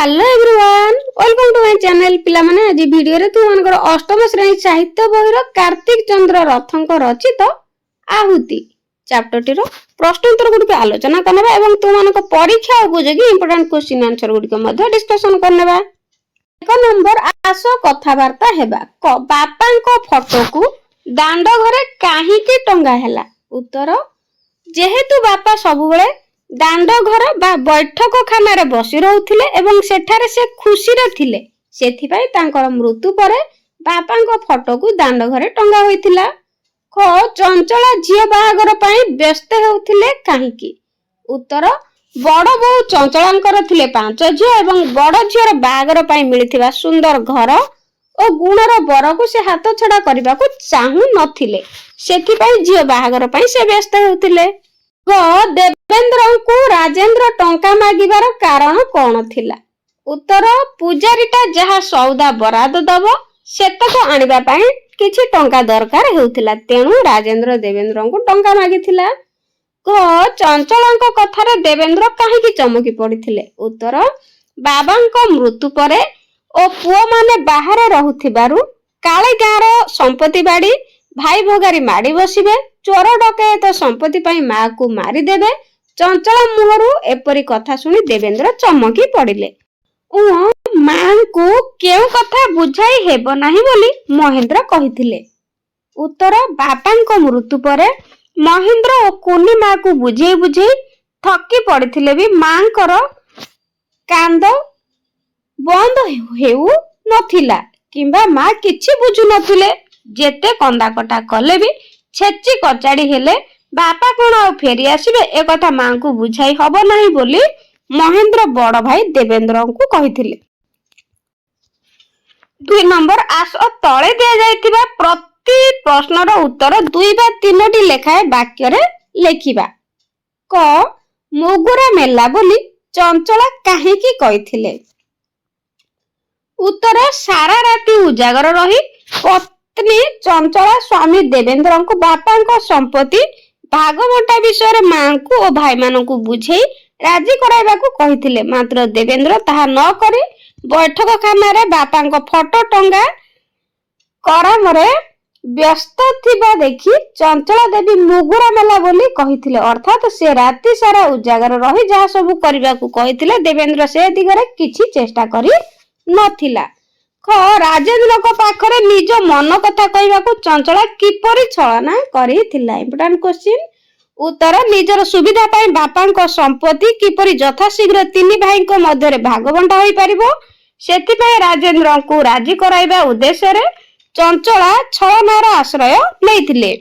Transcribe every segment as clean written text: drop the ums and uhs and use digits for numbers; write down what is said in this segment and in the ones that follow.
Hello everyone welcome to my channel पिला माने आज वीडियो रे तू मानकर अष्टम श्रेणी साहित्य बहिर कार्तिक चंद्र रथंक रचित आहुति चैप्टर टी रो प्रश्न उत्तर गुडी आलोचना करनेबा एवं तू मानक परीक्षा उपयोगी इंपोर्टेंट क्वेश्चन आंसर गुडी मध्ये डिस्कशन करनेबा। एक नंबर आसो कथा वार्ता हेबा बापांको फोटो को दांड घरे काहे की टंगा हैला। उत्तर जेहेतु बापा सब बेले दांड घर बा बैठक खाना बसी रहुथिले एवं सेठारे से खुशी रे थिले सेथि पई तांकर मृत्यु परे बापांको फोटो को दांड घरे टंगा होइथिला। ख चंचला झियो बाहागर पई व्यस्त हेउथिले काहेकी। उत्तर बड़ बो चंचलांकर थिले 5 झियो एवं बड़ झियोर बाहागर पई मिलिथिबा सुंदर घर ओ गुणर बर को से हाथ छडा करबा को चाहू नथिले सेथि पई झियो बाहागर पई से व्यस्त हेउथिले। देवेंद्र को राजेंद्र टंका मागिबार कारण कौन थिला। उत्तर पूजारीटा जहा सौदा बराद दब सेतक आनिबा पई किछि टंका दरकार हेउथिला तेनु राजेंद्र देवेंद्र को टंका मागिथिला। चंचलांक कथारे देवेंद्र काहेकि चमकी पड़िथिले। उत्तर बाबांको मृत्यु परे ओ पुओ माने बाहर रहुथिबारु काळे गाँर संपत्ति बाड़ी भाई भोगारी माड़ी बसिबे चोर डकैत संपत्ति पई मां को मारी देबे। चंचला मुहरु एपरी कथा सुनी देवेंद्र चमकी पड़िले। मां को केउ कथा बुझाई हेबो नाही बोली महेंद्र कहिथिले। उत्तर बापांको मृत्यु परे महेंद्र ओ कुनी मां को बुझेई बुझेई थकी पड़िथिले भी मांकर कांद बंद हेउ नथिला किंबा मां किछि बुझु नथिले जेते कंदा कटा कले भी छेची कचाड़ी हेले बापा कोन आ फेरी आसीबे ए कथा मां को बुझाई हबो नाही बोली महेंद्र बड़ भाई देवेंद्र को कहिथिले। 2 नंबर आस तळे दिया जायतिबा प्रति प्रश्नर उत्तर 2 बा 3टी लेखाए वाक्य रे लेखिबा। क मुगुरा मेला बोली चंचला काहे की कहिथिले। उत्तर सारा राती उजागर रही पत्नी चंचला स्वामी देवेंद्र को बापा को संपत्ति भागवटा विषय मां को और भाई मान को बुझेई राजी कराइबा को कहिथिले मात्र देवेंद्र ताहा न करी बैठक खाना रे बापा को फोटो टंगा करामरे व्यस्त थिबा देखि चंचला देवी मुगुरा मेला बोली कहिथिले अर्थात से राती सारा उजागर रही जहा सब करबा को कहिथिले देवेंद्र से दिगरे किछि चेष्टा करी नथिला। ख राजेंद्र को पाखरे निज मन कथा कहबा को चंचला किपरि छलना करिथिला। Important question. उत्तर निजर सुविधा पई बापा को संपत्ति किपरि यथाशीघ्र 3 भाई को मध्य रे भाग बंटा होई परिबो सेति पई राजेंद्र को राजी कराइबा उद्देश्य रे चंचला छलनार आश्रय लेथिले।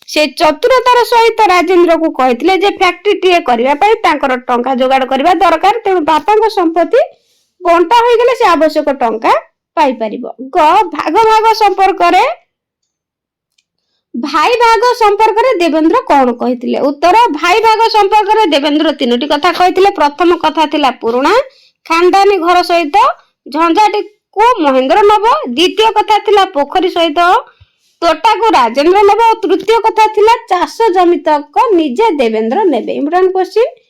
से चतुरतार सहित राजेंद्र को कहिथिले जे फैक्ट्री टीए करबा पई तांकर टंका जोगाड़ करबा दरकार तेणु बापा को संपत्ति बंटा होई गेले से आवश्यक टंका पाई परिबो। ग भाग भाग संपर्क रे भाई भाग संपर्क रे देवेंद्र कौन कहिथिले। उत्तर भाई भाग संपर्क रे देवेंद्र 3टी कथा कहिथिले। प्रथम कथा थिला पुराना खानदानी घर सहित झंझाटी को महेंद्र नब। द्वितीय कथा थिला पोखरी सहित तोटा को राजेंद्र नब और तृतीय कथा थिला चाष जमी तक निजे देवेंद्र नेबे। Important question.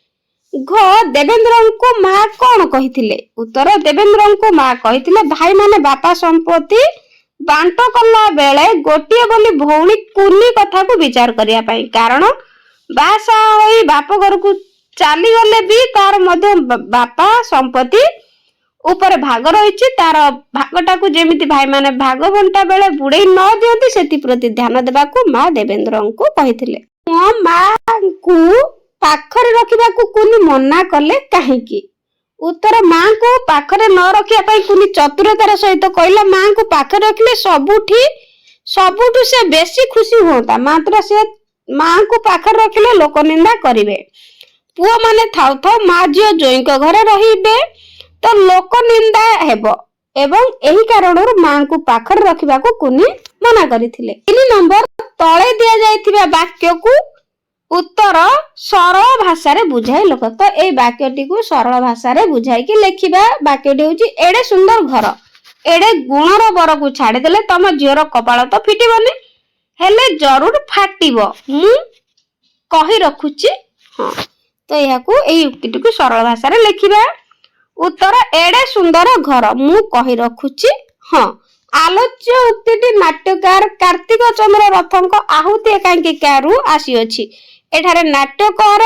घ देवेंद्र को मां कौन कहिथिले। उत्तर देवेंद्र को मां कहिथिले भाई माने बापा संपत्ति बांट कला बेले गोटिए बोली भौणी कुनी कथा को विचार करिया पई कारण बासा होई बाप घर को चाली गले भी तार मध्य बापा संपत्ति ऊपर भाग रहिछि तार भागटा को जेमिति भाई माने भाग बंटा बेले बुड़े न दियंती सेति प्रति ध्यान देबा को मां देवेंद्र को कहिथिले। मो मां को पाखरे रखिबा को कुनी मना कले काहेकी। उत्तर मां को पाखरे न रखिया पई कुनी चतुरतार सहित कहला मां को पाखरे रखले सबुठु से बेसी खुशी होता मात्र से मां को पाखरे रखले लोक निंदा करिवे पुओ माने थाउ थाउ मां जियो जोईको घरे रहिबे तो लोक निंदा हेबो एवं एही कारणरु मां को पाखरे रखिबा को कुनी मना करिथिले। 3 नंबर तळे दिया जायथिबा वाक्य को उत्तर सरल भाषा रे बुझाई लोक तो ए वाक्यटी को सरल भाषा रे बुझाई कि लेखिबा। वाक्यटी होची एडे सुंदर घर एडे गुणर बर को छाड़ी देले तम झियर कपाळ तो फिटिबनी हेले जरूर फाटिबो मु कहि रखुची। हां तो यहा को एई उक्ति को सरल भाषा रे लेखिबा। उत्तर एडे सुंदर घर मु कही रखुची हाँ। आलोच्य उक्तिटी नाट्यकार कार्तिक चंद्र रथंक आहुति एकांकिकारु आसी अछि। एठारे नाट्यकार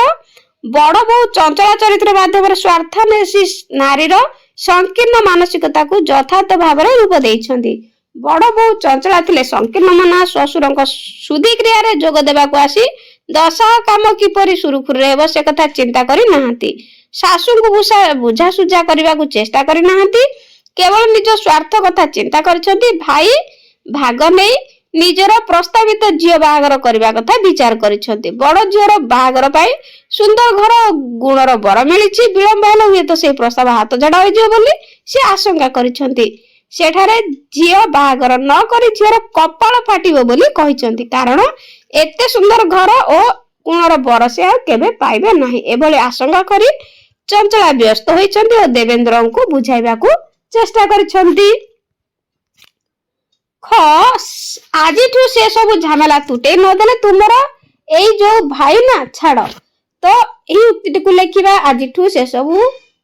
बड़ बहु चंचला चरित्र माध्यम स्वार्थान्वेषी नारीर संकीर्ण मानसिकता को यथार्थ भाव रूप देइछन्ति। बड़ बहु चंचला थिले संकीर्ण मना श्वशुरंक सुधी क्रिया रे जोग देबाकू आसी दशा काम किपरि सुरुखुरु हेबो से कथा चिंता करि नाहंती। सासू को बुझा सुझा करने को चेष्टा करि नाहंती। केवल निज स्वार्थ कथा चिंता करिसंती। भाई भाग नहीं निजर प्रस्तावित झील बाहागर करने कथा विचार करिसंती। बड़ झीर बाहागर पाई सुंदर घर गुणर बर मिली विलंब हेले हुए तो से प्रस्ताव हाथ झड़ा हो बोली से आशंका करिसंती। सेठारे झील बाहागर न करी झीर कपाल फाटिबो बोली कहिसंती। कारण एते सुंदर घर और गुणर बर से केबे पाइबे नाही एभली आशंका करी चंचला व्यस्त होइछन्ती और देवेंद्र को बुझाइबा को चेष्टा करिछन्ती। आजिठू से सब झमेला तुटे नदेले तुमर एई जो भाई ना छाड़ तो एई उक्ति को लेखिबा आजिठू से सब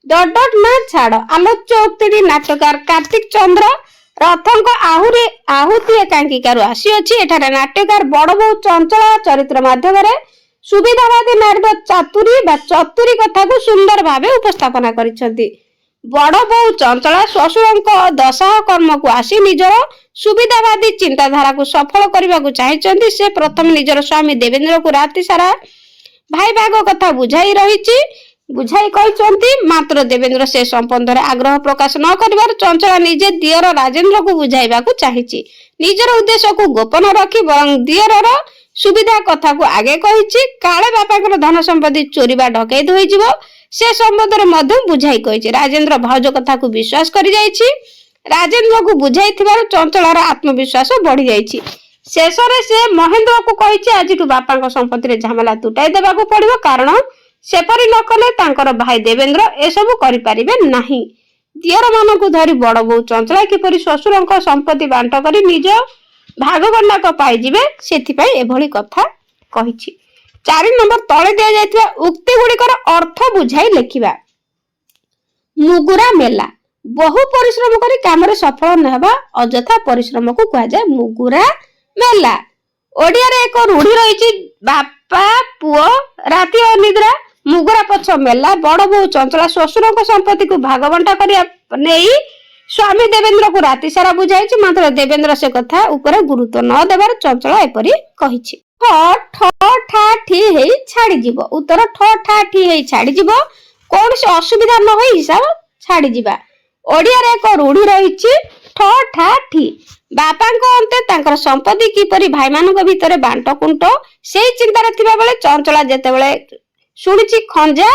डट डट ना छाड़। आलोच्य उक्ति नाट्यकार कार्तिक चंद्र रथंक आहुति एकांकिकारु आसी अछि। एठारे नाट्यकार बड़ बहु चंचला चरित्र माध्यम सुविधावादी नारीर चातुरी बा चतुरी कथा को सुंदर भावे उपस्थापना करिसंती। बड़ बहु चंचला श्वशुरंक दशा कर्म को आसी निजर सुविधावादी चिंताधारा को सफल करने को चाहिए। से प्रथम निजर स्वामी देवेंद्र को राति सारा भाई भाग कथा बुझाई कहते मात्र देवेंद्र से संबंध में आग्रह प्रकाश न कर चंचला निजे दियर राजेंद्र को बुझाइबा को चाहिए। निजर उद्देश्य को गोपन रखी बरं दियर सुविधा कथा को आगे कही काले बापा धन संपत्ति चोरी बा डकैत हो से संबंध में बुझाई कही। राजेंद्र भाउज कथा को विश्वास कर राजेंद्र को बुझाई चंचलार आत्मविश्वास बढ़ी जाइए। शेष में से महेंद्र को कही आज बापा संपत्ति झमेला तुटाई देवा पड़ो कारण सेपरी न कले तांकर भाई देवेंद्र एसबू करिपारिबे नाही। दियर मान को धरी बड़ बहु चंचला किपरि श्वशुरंक संपत्ति बांट करी निज भागगंडाक पाइजिबे सेथिपाई एभली कथा कहिछि। 4 नंबर तळे दिया जायथिबा उक्ति गुड़िकर अर्थ बुझाई लेखिबा। मुगुरा मेला बहु परिश्रम करी काम सफल नहेबा अजथा परिश्रम को कहा जाए मुगुरा मेला। ओडिया रे एक रूढ़ी रही बापा पुओ राति अनिद्रा मुगुरा पछ मेला। बड़ बहु चंचला श्वशुर संपत्ति को भागबंटा कर स्वामी देवेंद्र को राति सारा बुझाई मात्र देवेंद्र से कथा ऊपर गुरुत्व न देवार चंचला एपरी कहिछि। छाड़ी जीव उत्तर छाड़ी जीव कौन से असुविधा न होई हिसाब छाड़ी जीवा। ओडिया रे एक रूढ़ी रही बापा अंते तांकर संपत्ति किपरि भाई मानक भितर बांट कुंट से चिंतार थिबा बेले चंचला जेतेबेले सुनिछि खंजा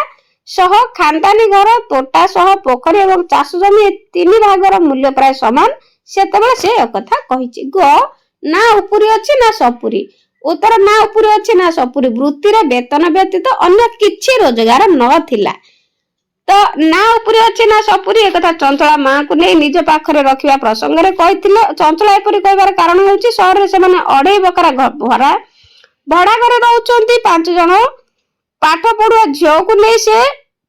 सह खानदानी घर तोटा सह पोखरी एवं चाष जमी 3 भागर मूल्य प्राय समान सेतेबेले से एकथा कहिछि। ग ना उपरी अछि ना सपुरी उत्तर ना उपरी अछि ना सपुरी वृत्ति रे वेतन व्यतीत अन्य किछि रोजगार न थिला तो ना उपरी अछि ना सपुरी एकथा चंचला मां को नै निज पाखरे रखिबा प्रसंग रे कहिथिले। चंचला एपरि कहबार कारण होउछि शहर रे से माने अढै बकरा भरा भड़ा घरे रहउचंती 5 जण पाठ पढुआ झियो को नै से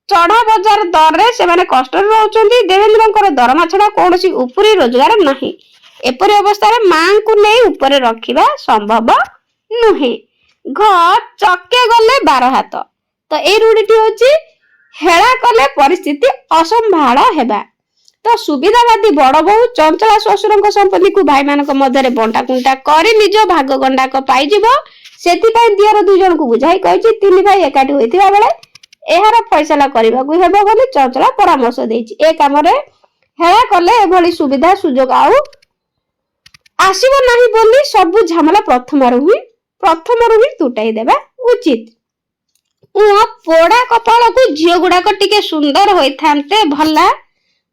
चढ़ा बाजार दर रे से माने कष्ट रे रहउचंती। देवेंद्रंकर दरमा छडा कोनोसी उपरी रोजगार नाही। एपरि अवस्था रे मां को नै ऊपर रखिबा संभव नुहे। घ चके गले 12 हाथ तो ए रूढ़ीटी होछि हेला कले परिस्थिति असंभाळ हेबा। तो सुविधावादी बड़ बहु चंचला श्वशुरंक संपत्ति को भाई मानक मध्य बंटा कुंटा करी निज भाग गंडाक पाइजिबो सेथिपाई दियर 2 जण को बुझाई कहिछि। 3 भाई एकाठी होइथिबा बेले एहार फैसला करबा को हेबो बोली चंचला परामर्श देछि। ए काम रे हेला कले एभली सुविधा सुजोग आउ आसीबो नाही बोली सब झमेला प्रथमरु ही तुटाई देबा उचित। पोड़ा कपाल को झील गुड़ाक टिके सुंदर होइथांते भला।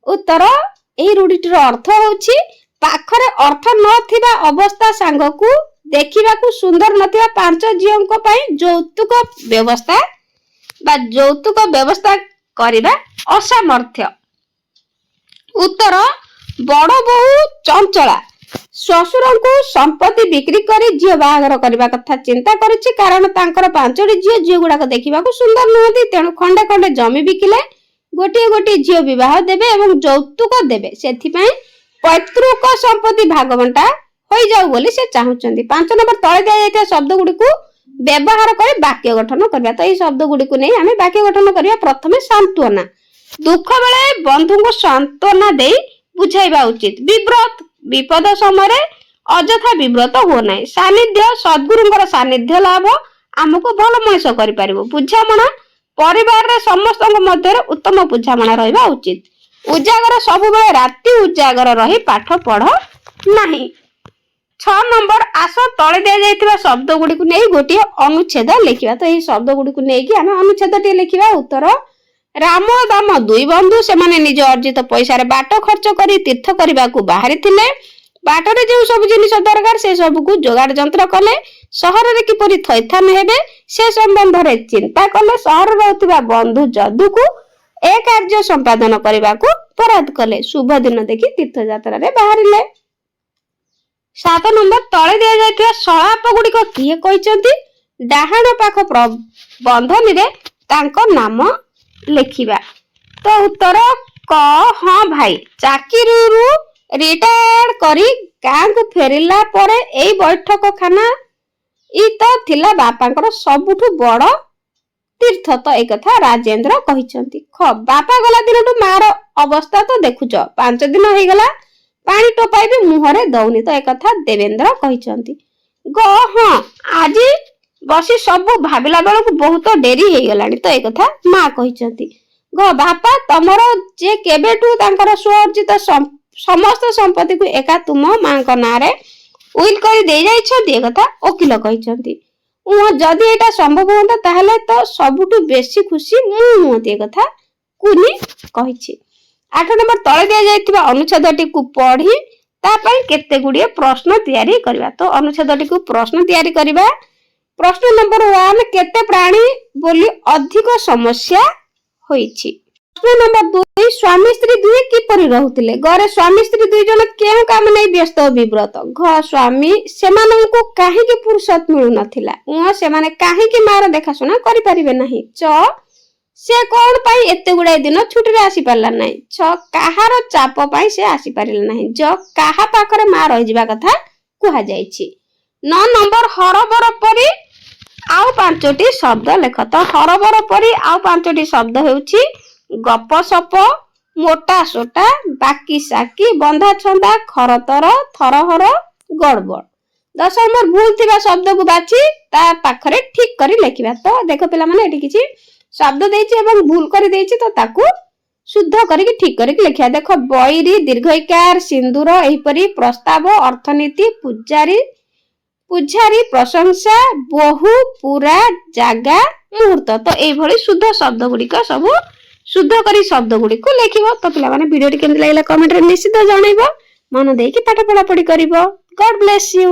उत्तर एही रूढ़ीटीर अर्थ होछि पाखरे अर्थ नथिबा अवस्था सांग को देखिबा को सुंदर नथिबा 5 झीलंक पई जौतुक व्यवस्था करिबा असामर्थ्य। उत्तर बड़ बहु चंचला श्वशुर को संपत्ति बिक्री करी झील बाहागर करबा कथा चिंता करिछि कारण तांकर 5टी झील गुड़ाक देखिबा को सुंदर नुहति तेणु खंडे खंडे जमी बिकिले ଗୋଟିଏ ଗୋଟିଏ ଝିଅ ବିବାହ ଦେବେ ଏବଂ ଯୌତୁକ ଦେବେ। ସେଥିପାଇଁ ପୈତୃକ ସମ୍ପତ୍ତି ଭାଗବଣ୍ଟା ହୋଇଯାଉ ବୋଲି ସେ ଚାହୁଁଛନ୍ତି। 5 ନମ୍ବର ତଳେ ଦିଆଯାଇଥିବା ଶବ୍ଦ ଗୁଡ଼ିକୁ ବ୍ୟବହାର କରି ବାକ୍ୟ ଗଠନ କରିବା। ତ ଏଇ ଶବ୍ଦ ଗୁଡ଼ିକୁ ନେଇ ଆମେ ବାକ୍ୟ ଗଠନ କରିବା। ପ୍ରଥମେ ସାନ୍ତ୍ୱନା, ଦୁଃଖ ବେଳେ ବନ୍ଧୁଙ୍କୁ ସାନ୍ତ୍ୱନା ଦେଇ ବୁଝାଇବା ଉଚିତ। ବିବ୍ରତ, ବିପଦ ସମୟରେ ଅଯଥା ବିବ୍ରତ ହୁଅ ନାହିଁ। ସାନ୍ନିଧ୍ୟ, ସଦ୍ଗୁରୁଙ୍କର ସାନ୍ନିଧ୍ୟ ଲାଭ ଆମକୁ ଭଲ ମଣିଷ କରିପାରିବ। ବୁଝାମଣା, ପରିବାରରେ ସମସ୍ତଙ୍କ ମଧ୍ୟରେ ଉତ୍ତମ ବୁଝାମଣା ରହିବା ଉଚିତ। ଉଜାଗର, ସବୁବେଳେ ରାତି ଉଜାଗର ରହି ପାଠ ପଢ ନାହିଁ। 6 ନମ୍ବର ଆସ ତଳେ ଦିଆଯାଇଥିବା ଶବ୍ଦ ଗୁଡ଼ିକୁ ନେଇ ଗୋଟିଏ ଅନୁଚ୍ଛେଦ ଲେଖିବା। ତ ଏହି ଶବ୍ଦ ଗୁଡ଼ିକୁ ନେଇକି ଆମେ ଅନୁଚ୍ଛେଦଟିଏ ଲେଖିବା। ଉତ୍ତର, ରାମ ଦାମ 2 ବନ୍ଧୁ। ସେମାନେ ନିଜ ଅର୍ଜିତ ପଇସାରେ ବାଟ ଖର୍ଚ୍ଚ କରି ତୀର୍ଥ କରିବାକୁ ବାହାରିଥିଲେ। ବାଟରେ ଯେଉଁ ସବୁ ଜିନିଷ ଦରକାର ସେ ସବୁକୁ ଯୋଗାଡ଼ ଯନ୍ତ୍ର କଲେ। ସହରରେ କିପରି ଥଇଥାନ ହେବେ ସେ ସମ୍ବନ୍ଧରେ ଚିନ୍ତା କଲେ। ସହରରେ ରହୁଥିବା ବନ୍ଧୁ ଯଦୁକୁ ଏ କାର୍ଯ୍ୟ ସମ୍ପାଦନ କରିବାକୁ ବରାଦ କଲେ। ଶୁଭ ଦିନ ଦେଖି ତୀର୍ଥଯାତ୍ରାରେ ବାହାରିଲେ। 7 ନମ୍ବର ତଳେ ଦିଆଯାଇଥିବା ସଳାପ ଗୁଡ଼ିକ କିଏ କହିଛନ୍ତି? ଡାହାଣ ପାଖ ବନ୍ଧନୀରେ ତାଙ୍କ ନାମ ଲେଖିବା। ତ ଉତ୍ତର କ, ହଁ ଭାଇ ଚାକିରିରୁ ରିଟାୟାର୍ଡ କରି ଗାଁକୁ ଫେରିଲା ପରେ ଏଇ ବୈଠକଖାନା ତ ଥିଲା ବାପାଙ୍କର ସବୁଠୁ ବଡ଼ ତୀର୍ଥ। ତ ଏ କଥା ରାଜେନ୍ଦ୍ର କହିଛନ୍ତି। ଖ, ବାପା ଗଲା ଦିନଠୁ ମାର ଅବସ୍ଥା ତ ଦେଖୁଛ, 5 ଦିନ ହେଇଗଲା ପାଣି ଟୋପାଏ ବି ମୁହଁରେ ଦଉନି। ତ ଏ କଥା ଦେବେନ୍ଦ୍ର କହିଛନ୍ତି। ଗ, ହଁ ଆଜି ବସି ସବୁ ଭାବିଲା ବେଳକୁ ବହୁତ ଡେରି ହେଇଗଲାଣି। ତ ଏ କଥା ମା କହିଛନ୍ତି। ଘ, ବାପା ତମର ଯେ କେବେଠୁ ତାଙ୍କର ସ୍ୱଅର୍ଜିତ ସମସ୍ତ ସମ୍ପତ୍ତିକୁ ଏକା ତୁମ ମାଙ୍କ ନାଁରେ ଉଇଲ କରି ଦେଇ ଯାଇଛନ୍ତି ଏ କଥା ଓକିଲ କହିଛନ୍ତି। ଯଦି ଏଇଟା ସମ୍ଭବ ହୁଅନ୍ତା ତାହେଲେ ତ ସବୁଠୁ ବେଶୀ ଖୁସି ମୁଁ ହୁଅନ୍ତି ଏ କଥା କୁନି କହିଛି। 8 ନମ୍ବର ତଳେ ଦିଆଯାଇଥିବା ଅନୁଚ୍ଛେଦଟିକୁ ପଢି ତା ପାଇଁ କେତେ ଗୁଡ଼ିଏ ପ୍ରଶ୍ନ ତିଆରି କରିବା। ତ ଅନୁଚ୍ଛେଦଟିକୁ ପ୍ରଶ୍ନ ତିଆରି କରିବା। ପ୍ରଶ୍ନ ନମ୍ବର 1, କେତେ ପ୍ରାଣୀ ବୋଲି ଅଧିକ ସମସ୍ୟା ହୋଇଛି। ପ୍ରଶ୍ନ ନମ୍ବର 2, ସ୍ୱାମୀ ସ୍ତ୍ରୀ ଦୁହେଁ କିପରି ରହୁଥିଲେ? ଘରେ ସ୍ୱାମୀ ସ୍ତ୍ରୀ 2 ଜଣ କେଉଁ କାମ ନେଇ ବ୍ୟସ୍ତ ଓ ବିବ୍ରତ? ଘ, ସ୍ୱାମୀ ସେମାନଙ୍କୁ କାହିଁକି ଫୁର୍ସତ ମିଳୁନଥିଲା? ସେମାନେ କାହିଁକି ମାର ଦେଖାଶୁଣା କରିପାରିବେ ନାହିଁ? ଚ, ସେ କଣ ପାଇଁ ଏତେ ଗୁଡ଼ାଏ ଦିନ ଛୁଟିରେ ଆସିପାରିଲା ନାହିଁ? ଛ, କାହାର ଚାପ ପାଇଁ ସେ ଆସିପାରିଲା ନାହିଁ? ଜ, କାହା ପାଖରେ ମା ରହିଯିବା କଥା କୁହାଯାଇଛି। 9 ନମ୍ବର ହରବର ପରି ଆଉ 5ଟି ଶବ୍ଦ ଲେଖ। ତ ହରବର ପରି ଆଉ 5ଟି ଶବ୍ଦ ହେଉଛି ଗପସପ, ମୋଟା ସୋଟା, ବାକି ସାକି, ବନ୍ଧା ଛନ୍ଦା, ଖରତର, ଥରହର, ଗଡ଼ବଡ଼। 10 ନମ୍ବର ଭୁଲ ଥିବା ଶବ୍ଦକୁ ବାଛି ତା ପାଖରେ ଠିକ କରି ଲେଖିବା। ତ ଦେଖ ପିଲାମାନେ ଏଠି କିଛି ଶବ୍ଦ ଦେଇଛି ଏବଂ ଭୁଲ କରି ଦେଇଛି। ତ ତାକୁ शुद्ध करिक ठीक करिक लिखिया। देख बैरी दीर्घइकार सिंदूर एहिपरि प्रस्ताव अर्थनीति पूजारी प्रशंसा बहु पूरा जागा मुहूर्त। तो एभली शुद्ध शब्द गुड़िक सब शुद्ध करी शब्द गुड़िक लिखिबो। तो पिला माने वीडियो केमति लागला कमेंट रे निश्चित जणाइबो। मन देकी पाठ पढ़ा पढ़ी करिवो। God bless you.